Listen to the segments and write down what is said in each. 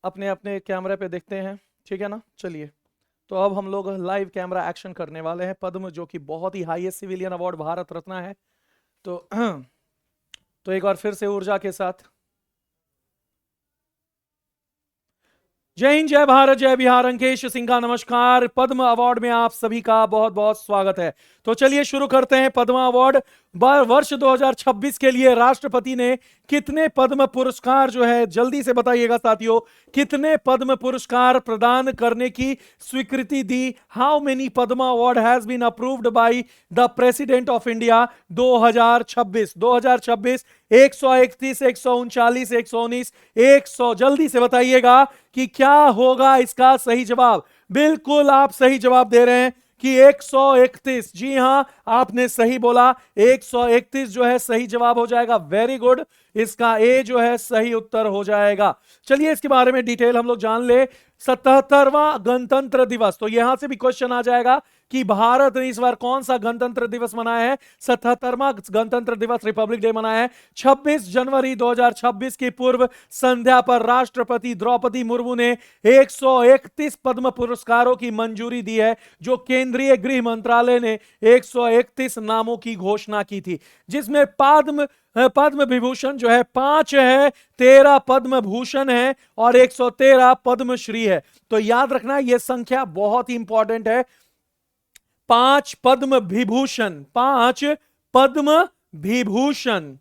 अपने अपने कैमरे पे देखते हैं, ठीक है ना। चलिए, तो अब हम लोग लाइव कैमरा एक्शन करने वाले हैं। पद्म जो कि बहुत ही highest civilian award Bharat Ratna है, तो तो एक बार फिर से ऊर्जा के साथ जय हिंद, जय भारत, जय बिहार। अंकेश सिंह का नमस्कार। पद्म अवार्ड में आप सभी का बहुत बहुत स्वागत है। तो चलिए शुरू करते हैं। पद्म अवार्ड वर्ष 2026 के लिए राष्ट्रपति ने कितने पद्म पुरस्कार जो है, जल्दी से बताइएगा साथियों, कितने पद्म पुरस्कार प्रदान करने की स्वीकृति दी। How many Padma award has been approved by the president of India 2026। 2026 131, 139, 119, 100। जल्दी से बताइएगा कि क्या होगा इसका सही जवाब। बिल्कुल आप सही जवाब दे रहे हैं कि 131। जी हां, आपने सही बोला। 131 जो है सही जवाब हो जाएगा। वेरी गुड, इसका ए जो है सही उत्तर हो जाएगा। चलिए इसके बारे में डिटेल हम लोग जान ले। 77वां गणतंत्र दिवस, तो यहां से भी क्वेश्चन आ जाएगा कि भारत ने इस बार कौन सा गणतंत्र दिवस मनाया है। 77वां गणतंत्र दिवस, रिपब्लिक डे मनाया है। 26 जनवरी 2026 की पूर्व संध्या पर राष्ट्रपति द्रौपदी मुर्मू ने 131 पद्म पुरस्कारों की मंजूरी दी है, जो केंद्रीय गृह मंत्रालय ने 131 नामों की घोषणा की थी, जिसमें पद्म विभूषण जो है 5 है, 13 पद्म भूषण है और 113 पद्मश्री है। तो याद रखना यह संख्या बहुत ही इंपॉर्टेंट है। 5 पद्म विभूषण, 5 पद्म विभूषण,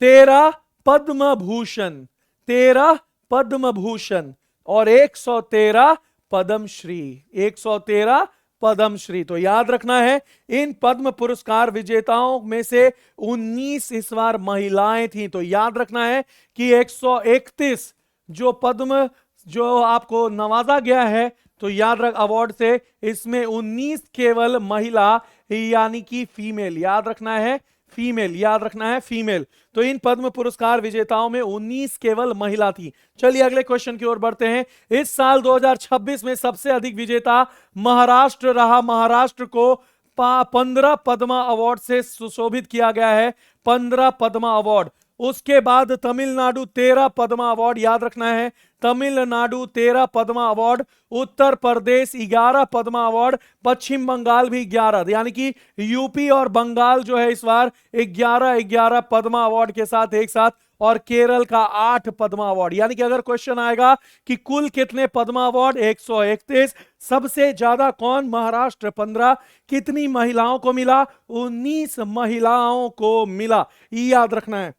13 पद्म भूषण, 13 पद्म भूषण और 113 पद्मश्री, 113 पद्मश्री। तो याद रखना है, इन पद्म पुरस्कार विजेताओं में से 19 इस बार महिलाएं थी। तो याद रखना है कि 131 जो पद्म जो आपको नवाजा गया है, तो याद रख अवार्ड से, इसमें 19 केवल महिला यानी कि फीमेल। याद रखना है फीमेल, याद रखना है फीमेल। तो इन पद्म पुरस्कार विजेताओं में 19 केवल महिला थी। चलिए अगले क्वेश्चन की ओर बढ़ते हैं। इस साल 2026 में सबसे अधिक विजेता महाराष्ट्र रहा। महाराष्ट्र को 15 पद्मा अवार्ड से सुशोभित किया गया है, 15 पद्मा अवार्ड। उसके बाद तमिलनाडु 13 पद्मा अवार्ड, याद रखना है तमिलनाडु 13 पद्मा अवार्ड, उत्तर प्रदेश 11 पद्मा अवार्ड, पश्चिम बंगाल भी 11, यानी कि यूपी और बंगाल जो है इस बार 11 पद्मा अवार्ड के साथ एक साथ, और केरल का 8 पद्मा अवार्ड। यानी कि अगर क्वेश्चन आएगा कि कुल कितने पद्मा अवार्ड, 131। सबसे ज्यादा कौन, महाराष्ट्र 15। कितनी महिलाओं को मिला, 19 महिलाओं को मिला, याद रखना है।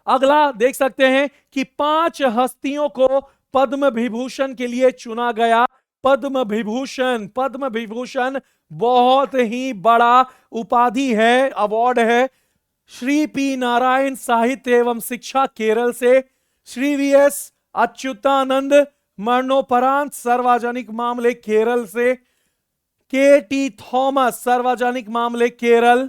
अगला देख सकते हैं कि 5 हस्तियों को पद्म विभूषण के लिए चुना गया। पद्म विभूषण, पद्म विभूषण बहुत ही बड़ा उपाधि है, अवार्ड है। श्री पी नारायण साहित्य एवं शिक्षा केरल से, श्री वी एस अच्युतानंद मरणोपरांत सार्वजनिक मामले केरल से, के टी थॉमस सार्वजनिक मामले केरल,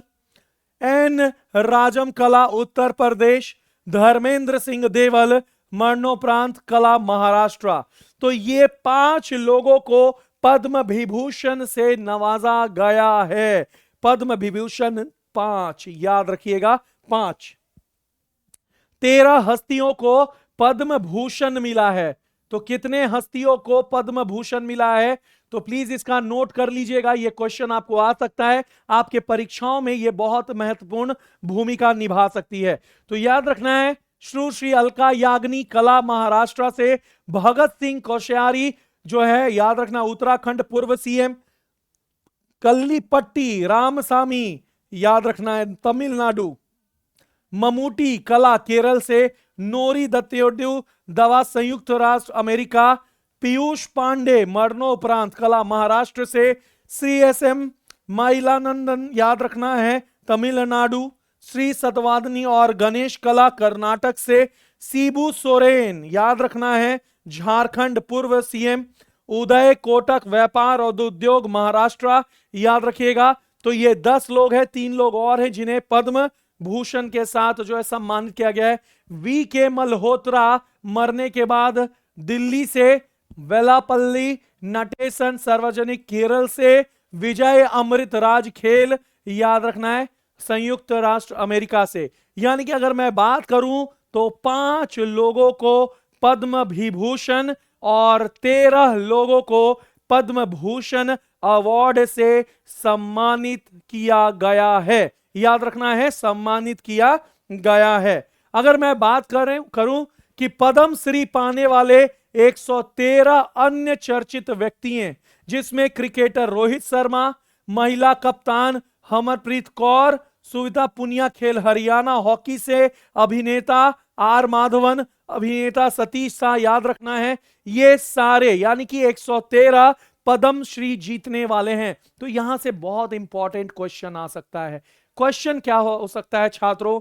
एन राजम कला उत्तर प्रदेश, धर्मेंद्र सिंह देवल मरणोपरांत कला महाराष्ट्र। तो ये 5 लोगों को पद्म विभूषण से नवाजा गया है। पद्म विभूषण 5, याद रखिएगा 5। 13 हस्तियों को पद्म भूषण मिला है। तो कितने हस्तियों को पद्म भूषण मिला है, तो प्लीज इसका नोट कर लीजिएगा। यह क्वेश्चन आपको आ सकता है, आपके परीक्षाओं में यह बहुत महत्वपूर्ण भूमिका निभा सकती है। तो याद रखना है, श्री अलका याग्निक कला महाराष्ट्र से, भगत सिंह कोश्यारी जो है याद रखना उत्तराखंड पूर्व सीएम, कल्लीपट्टी रामसामी याद रखना है तमिलनाडु, ममूटी कला केरल से, नोरी दत्तोड्यू दवा संयुक्त राष्ट्र अमेरिका, पीयूष पांडे मरणोपरांत कला महाराष्ट्र से, सी एस एम माइलानंदन याद रखना है तमिलनाडु, श्री सतवादनी और गणेश कला कर्नाटक से, सीबू सोरेन याद रखना है झारखंड पूर्व सीएम, उदय कोटक व्यापार और उद्योग महाराष्ट्र, याद रखिएगा। तो ये 10 लोग हैं, 3 लोग और हैं जिन्हें पद्म भूषण के साथ जो है सम्मानित किया गया है। वी के मल्होत्रा मरने के बाद दिल्ली से, वेलापल्ली नटेशन सार्वजनिक केरल से, विजय अमृत राज खेल याद रखना है संयुक्त राष्ट्र अमेरिका से। यानी कि अगर मैं बात करूं तो 5 लोगों को पद्म विभूषण और 13 लोगों को पद्म भूषण अवार्ड से सम्मानित किया गया है। याद रखना है, सम्मानित किया गया है। अगर मैं बात करूं कि पद्म श्री पाने वाले 113 अन्य चर्चित व्यक्ति हैं, जिसमें क्रिकेटर रोहित शर्मा, महिला कप्तान हरमनप्रीत कौर, सुविधा पुनिया खेल हरियाणा हॉकी से, अभिनेता आर माधवन, अभिनेता सतीश शाह, याद रखना है ये सारे यानी कि 113 पद्म श्री जीतने वाले हैं। तो यहां से बहुत इंपॉर्टेंट क्वेश्चन आ सकता है। क्वेश्चन क्या हो सकता है छात्रों,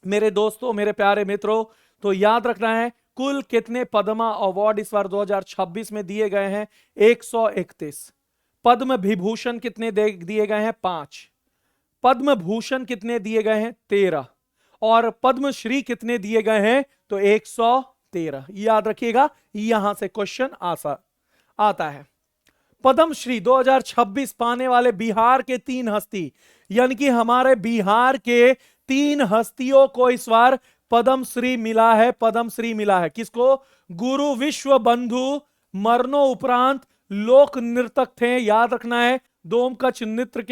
मेरे दोस्तों, मेरे प्यारे मित्रों? तो याद रखना है कुल कितने पद्मा अवार्ड इस बार 2026 में दिए गए हैं? 131। पद्म विभूषण कितने दिए गए हैं? 5। पद्म भूषण कितने दिए गए हैं? 13। और पद्मश्री कितने दिए गए हैं? तो 113। याद रखिएगा, यहां से क्वेश्चन आता है। पद्मश्री 2026 पाने वाले बिहार के 3 हस्ती, यानी कि हमारे बिहार के 3 हस्तियों को इस बार पद्मश्री मिला है। पद्मश्री मिला है किसको? गुरु विश्व बंधु मरणोपरांत लोक नर्तक थे, याद रखना है, डोमकच नृत्य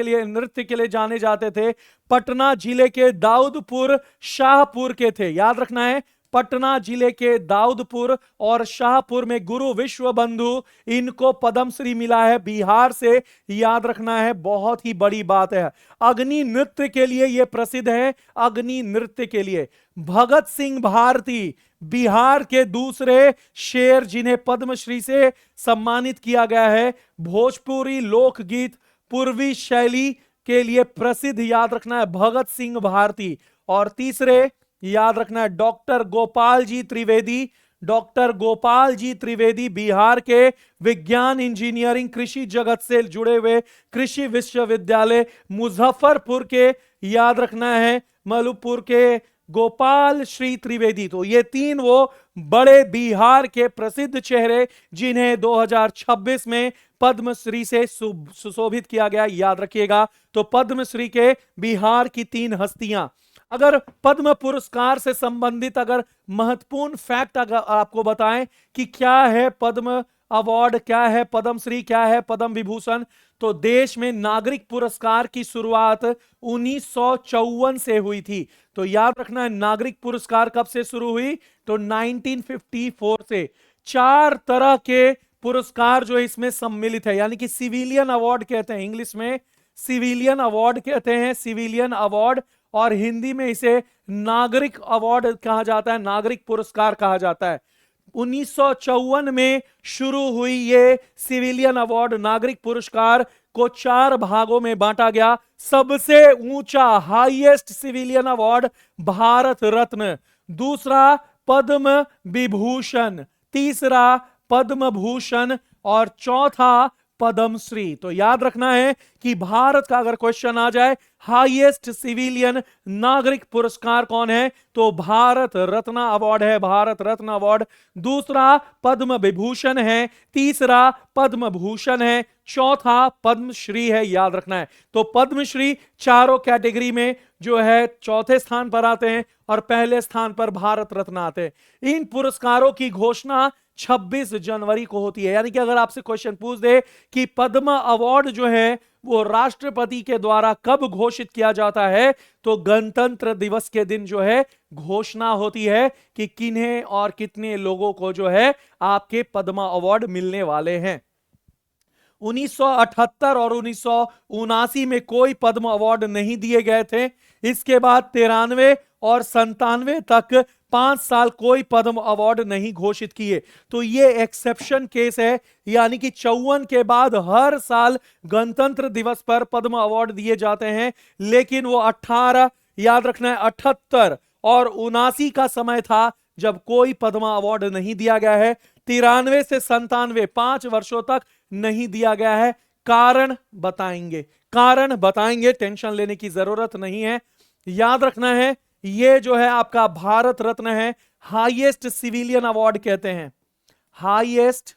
के लिए जाने जाते थे। पटना जिले के दाऊदपुर शाहपुर के थे, याद रखना है, पटना जिले के दाऊदपुर और शाहपुर में गुरु विश्व बंधु, इनको पद्मश्री मिला है बिहार से। याद रखना है, बहुत ही बड़ी बात है। अग्नि नृत्य के लिए यह प्रसिद्ध है, अग्नि नृत्य के लिए। भगत सिंह भारती बिहार के दूसरे शेर जिन्हें पद्मश्री से सम्मानित किया गया है। भोजपुरी लोकगीत पूर्वी शैली के लिए प्रसिद्ध, याद रखना है, भगत सिंह भारती। और तीसरे याद रखना है डॉक्टर गोपाल जी त्रिवेदी। डॉक्टर गोपाल जी त्रिवेदी बिहार के विज्ञान इंजीनियरिंग कृषि जगत से जुड़े हुए कृषि विश्वविद्यालय मुजफ्फरपुर के, याद रखना है, मलुपुर के गोपाल श्री त्रिवेदी। तो ये 3 वो बड़े बिहार के प्रसिद्ध चेहरे जिन्हें 2026 में पद्मश्री से सुशोभित किया गया, याद रखिएगा। तो पद्मश्री के बिहार की 3 हस्तियां। अगर पद्म पुरस्कार से संबंधित अगर महत्वपूर्ण फैक्ट अगर आपको बताएं कि क्या है पद्म अवार्ड, क्या है पद्मश्री, क्या है पद्म विभूषण, तो देश में नागरिक पुरस्कार की शुरुआत 1954 से हुई थी। तो याद रखना है, नागरिक पुरस्कार कब से शुरू हुई? तो 1954 से। 4 तरह के पुरस्कार जो इसमें सम्मिलित है, यानी कि सिविलियन अवार्ड कहते हैं, इंग्लिश में सिविलियन अवार्ड कहते हैं, सिविलियन अवार्ड, और हिंदी में इसे नागरिक अवार्ड कहा जाता है, नागरिक पुरस्कार कहा जाता है। 1954 में शुरू हुई ये सिविलियन अवार्ड, नागरिक पुरस्कार को 4 भागों में बांटा गया। सबसे ऊंचा highest civilian award Bharat Ratna, दूसरा पद्म विभूषण, तीसरा पद्म भूषण और चौथा पद्मश्री। तो याद रखना है कि भारत का अगर क्वेश्चन आ जाए हाईएस्ट सिविलियन नागरिक पुरस्कार कौन है, तो भारत रत्न अवार्ड है, भारत रत्न अवार्ड। दूसरा पद्म विभूषण है, तीसरा पद्म भूषण है, चौथा पद्मश्री है, याद रखना है। तो पद्मश्री चारों कैटेगरी में जो है चौथे स्थान पर आते हैं और पहले स्थान पर भारत रत्न आते हैं। इन पुरस्कारों की घोषणा 26 जनवरी को होती है। यानी कि अगर आपसे क्वेश्चन पूछ दे कि पद्म अवार्ड जो है वो राष्ट्रपति के द्वारा कब घोषित किया जाता है, तो गणतंत्र दिवस के दिन जो है घोषणा होती है कि किन्हें और कितने लोगों को जो है आपके पद्म अवार्ड मिलने वाले हैं। 1978 और 1979 में कोई पद्म अवार्ड नहीं दिए गए थे। इसके बाद 93 और 97 तक 5 साल कोई पद्म अवार्ड नहीं घोषित किए। तो ये एक्सेप्शन केस है, यानी कि 54 के बाद हर साल गणतंत्र दिवस पर पद्म अवार्ड दिए जाते हैं। लेकिन वो 18, याद रखना है, 78 और 79 का समय था जब कोई पद्म अवार्ड नहीं दिया गया है। 93 से 97 5 वर्षों तक नहीं दिया गया है। कारण बताएंगे, कारण बताएंगे, टेंशन लेने की जरूरत नहीं है। याद रखना है, ये जो है आपका भारत रत्न है, हाईएस्ट सिविलियन अवार्ड कहते हैं, हाईएस्ट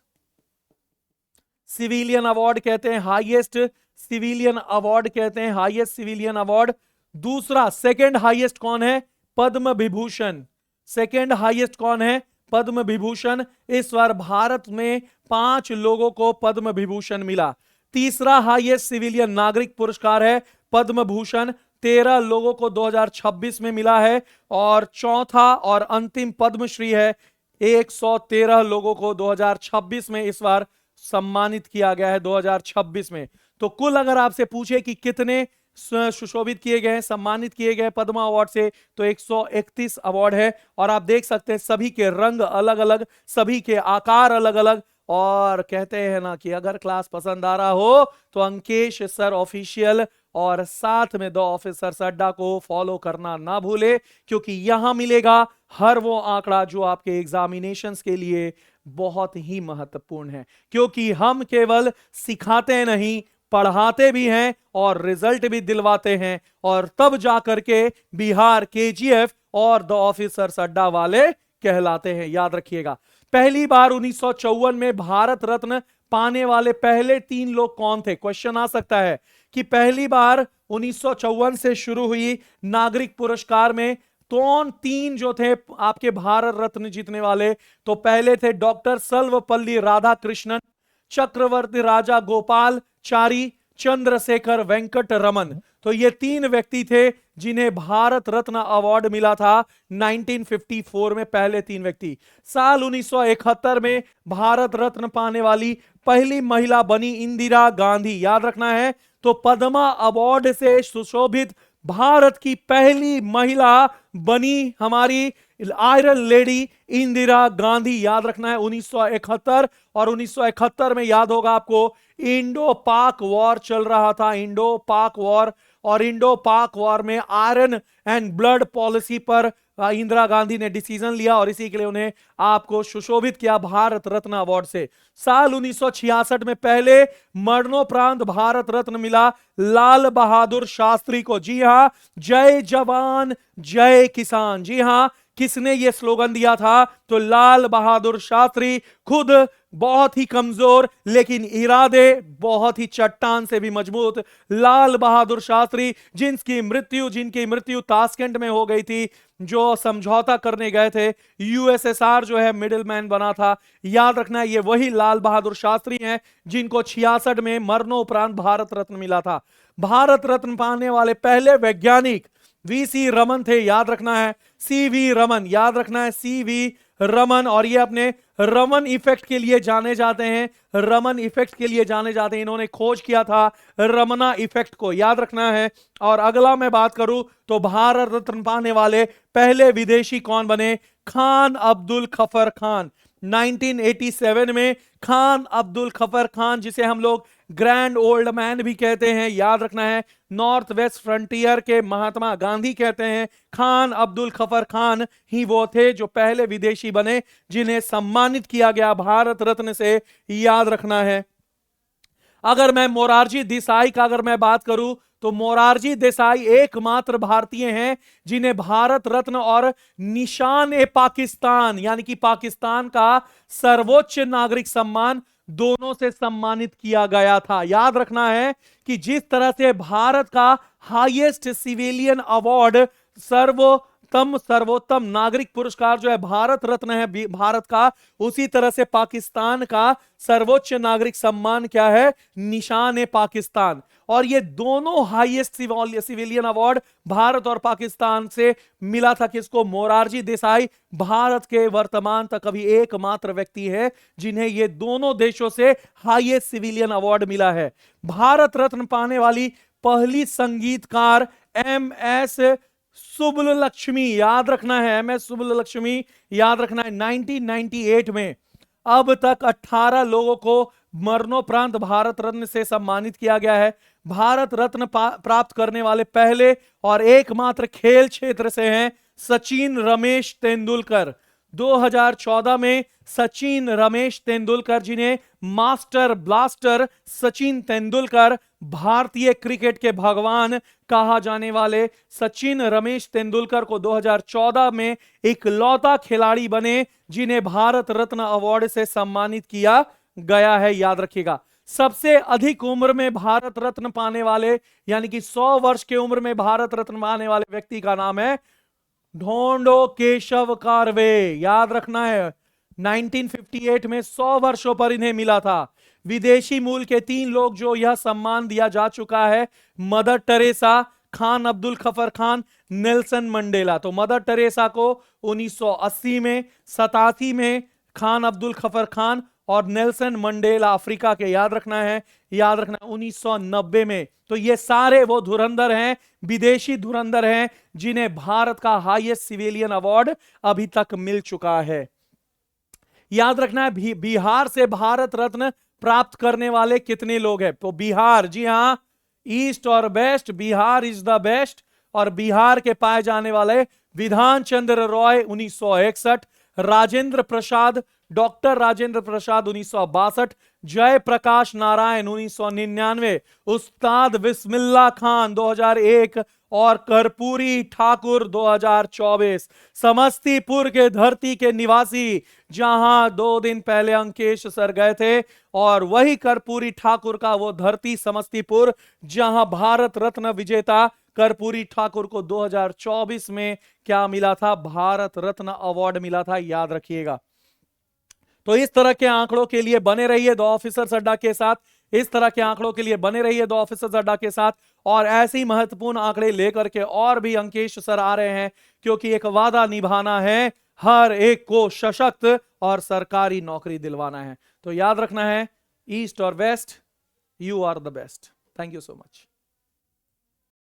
सिविलियन अवार्ड कहते हैं, हाईएस्ट सिविलियन अवार्ड कहते हैं, हाईएस्ट सिविलियन अवार्ड। दूसरा सेकंड हाईएस्ट कौन है? पद्म विभूषण। सेकंड हाईएस्ट कौन है? पद्म विभूषण। इस बार भारत में 5 लोगों को पद्म विभूषण मिला। तीसरा हाईएस्ट सिविलियन नागरिक पुरस्कार है पद्म भूषण, 13 लोगों को 2026 में मिला है। और चौथा और अंतिम पद्मश्री है, 113 लोगों को 2026 में इस बार सम्मानित किया गया है 2026 में। तो कुल अगर आपसे पूछे कि कितने सुशोभित किए गए हैं, सम्मानित किए गए पद्म अवार्ड से, तो 131 अवार्ड है। और आप देख सकते हैं सभी के रंग अलग अलग, सभी के आकार अलग अलग। और कहते हैं ना कि अगर क्लास पसंद आ रहा हो तो अंकेश सर ऑफिशियल और साथ में द ऑफिसर्स अड्डा को फॉलो करना ना भूले, क्योंकि यहां मिलेगा हर वो आंकड़ा जो आपके एग्जामिनेशंस के लिए बहुत ही महत्वपूर्ण है। क्योंकि हम केवल सिखाते नहीं, पढ़ाते भी हैं और रिजल्ट भी दिलवाते हैं, और तब जाकर के बिहार केजीएफ और द ऑफिसर्स अड्डा वाले कहलाते हैं। याद रखिएगा, पहली बार 1954 में भारत रत्न पाने वाले पहले 3 लोग कौन थे? क्वेश्चन आ सकता है कि पहली बार 1954 से शुरू हुई नागरिक पुरस्कार में कौन 3 जो थे आपके भारत रत्न जीतने वाले? तो पहले थे डॉक्टर सर्वपल्ली राधाकृष्णन, चक्रवर्ती राजा गोपालचारी, चंद्रशेखर वेंकट रमन। तो ये 3 व्यक्ति थे जिन्हें भारत रत्न अवार्ड मिला था 1954 में, पहले 3 व्यक्ति। साल 1971 में भारत रत्न पाने वाली पहली महिला बनी इंदिरा गांधी। याद रखना है, तो पद्मा अवार्ड से सुशोभित भारत की पहली महिला बनी हमारी आयरन लेडी इंदिरा गांधी। याद रखना है 1971। और 1971 में याद होगा आपको इंडो पाक वॉर चल रहा था, इंडो पाक वॉर। और इंडो पाक वॉर में आयरन एंड ब्लड पॉलिसी पर इंदिरा गांधी ने डिसीजन लिया, और इसी के लिए उन्हें आपको सुशोभित किया भारत रत्न अवार्ड से। साल 1966 में पहले मरणोपरांत भारत रत्न मिला लाल बहादुर शास्त्री को। जी हां, जय जवान जय किसान। जी हां, किसने यह स्लोगन दिया था? तो लाल बहादुर शास्त्री, खुद बहुत ही कमजोर लेकिन इरादे बहुत ही चट्टान से भी मजबूत लाल बहादुर शास्त्री, जिनकी मृत्यु ताशकंद में हो गई थी, जो समझौता करने गए थे। यूएसएसआर जो है मिडिल मैन बना था। याद रखना है, ये वही लाल बहादुर शास्त्री हैं जिनको 66 में मरणोपरांत भारत रत्न मिला था। भारत रत्न पाने वाले पहले वैज्ञानिक वीसी रमन थे। याद रखना है, सीवी रमन। याद रखना है, सीवी रमन। और ये अपने रमन इफेक्ट के लिए जाने जाते हैं, रमन इफेक्ट के लिए जाने जाते हैं। इन्होंने खोज किया था रमना इफेक्ट को। याद रखना है। और अगला मैं बात करूं तो भारत रत्न पाने वाले पहले विदेशी कौन बने? खान अब्दुल गफर खान। 1987 में खान अब्दुल गफर खान, जिसे हम लोग ग्रैंड ओल्ड मैन भी कहते हैं, याद रखना है, नॉर्थ वेस्ट फ्रंटियर के महात्मा गांधी कहते हैं, खान अब्दुल गफर खान ही वो थे जो पहले विदेशी बने जिन्हें सम्मानित किया गया भारत रत्न से। याद रखना है। अगर मैं मोरारजी देसाई का अगर मैं बात करूं तो मोरारजी देसाई एकमात्र भारतीय हैं जिन्हें भारत रत्न और निशान ए पाकिस्तान, यानी कि पाकिस्तान का सर्वोच्च नागरिक सम्मान, दोनों से सम्मानित किया गया था। याद रखना है कि जिस तरह से भारत का हाईएस्ट सिविलियन अवार्ड सर्वोत्तम नागरिक पुरस्कार जो है भारत रत्न है भारत का, उसी तरह से पाकिस्तान का सर्वोच्च नागरिक सम्मान क्या है? निशान ए पाकिस्तान। और ये दोनों हाईएस्ट सिविलियन अवार्ड भारत और पाकिस्तान से मिला था किसको? मोरारजी देसाई। भारत के वर्तमान तक अभी एकमात्र व्यक्ति है जिन्हें ये दोनों देशों से हाईएस्ट सिविलियन अवार्ड मिला है। भारत रत्न पाने वाली पहली संगीतकार एमएस सुब्बलक्ष्मी। याद रखना है, एमएस सुब्बलक्ष्मी। याद रखना है, 1998 में अब तक 18 लोगों को मरणोपरांत भारत रत्न से सम्मानित किया गया है। भारत रत्न प्राप्त करने वाले पहले और एकमात्र खेल क्षेत्र से हैं सचिन रमेश तेंदुलकर। 2014 में सचिन रमेश तेंदुलकर, जिन्हें मास्टर ब्लास्टर सचिन तेंदुलकर, भारतीय क्रिकेट के भगवान कहा जाने वाले सचिन रमेश तेंदुलकर को 2014 में इकलौता खिलाड़ी बने जिन्हें भारत रत्न अवार्ड से सम्मानित किया गया है। याद रखिएगा, सबसे अधिक उम्र में भारत रत्न पाने वाले, यानी कि 100 वर्ष की उम्र में भारत रत्न पाने वाले व्यक्ति का नाम है ढोंडो केशव कारवे, याद रखना है 1958 में 100 वर्षों पर इन्हें मिला था। विदेशी मूल के 3 लोग जो यह सम्मान दिया जा चुका है, mother Teresa, Khan Abdul Gruffudd Khan, Nelson Mandela. तो मदर टेरेसा को 1980 में, 87 में खान अब्दुल गफर खान और नेल्सन मंडेला अफ्रीका के, याद रखना है, याद रखना 1990 में। तो ये सारे वो धुरंधर हैं, विदेशी धुरंधर हैं, जिन्हें भारत का हाईएस्ट सिविलियन अवार्ड अभी तक मिल चुका है। याद रखना है बिहार से भारत रत्न प्राप्त करने वाले कितने लोग हैं। तो बिहार, जी हां, ईस्ट और west, Bihar is the best. और बिहार के पाए जाने वाले विधान चंद्र रॉय 1961, राजेंद्र प्रसाद, डॉक्टर राजेंद्र प्रसाद 1962, जयप्रकाश नारायण 1999, उस्ताद बिस्मिल्लाह खान 2001 और कर्पूरी ठाकुर 2024। समस्तीपुर के धरती के निवासी, जहां 2 दिन पहले अंकेश सर गए थे, और वही कर्पूरी ठाकुर का वो धरती समस्तीपुर, जहां भारत रत्न विजेता कर्पूरी ठाकुर को 2024 में क्या मिला था, भारत रत्न अवार्ड मिला था, याद रखिएगा। तो इस तरह के आंकड़ों के लिए बने रहिए द ऑफिसर्स अड्डा के साथ, इस तरह के आंकड़ों के लिए बने रहिए द ऑफिसर्स अड्डा के साथ, और ऐसे ही महत्वपूर्ण आंकड़े लेकर के और भी अंकेश सर आ रहे हैं, क्योंकि एक वादा निभाना है, हर एक को सशक्त और सरकारी नौकरी दिलवाना है। तो याद रखना है, ईस्ट और west, you are the best. Thank you so much.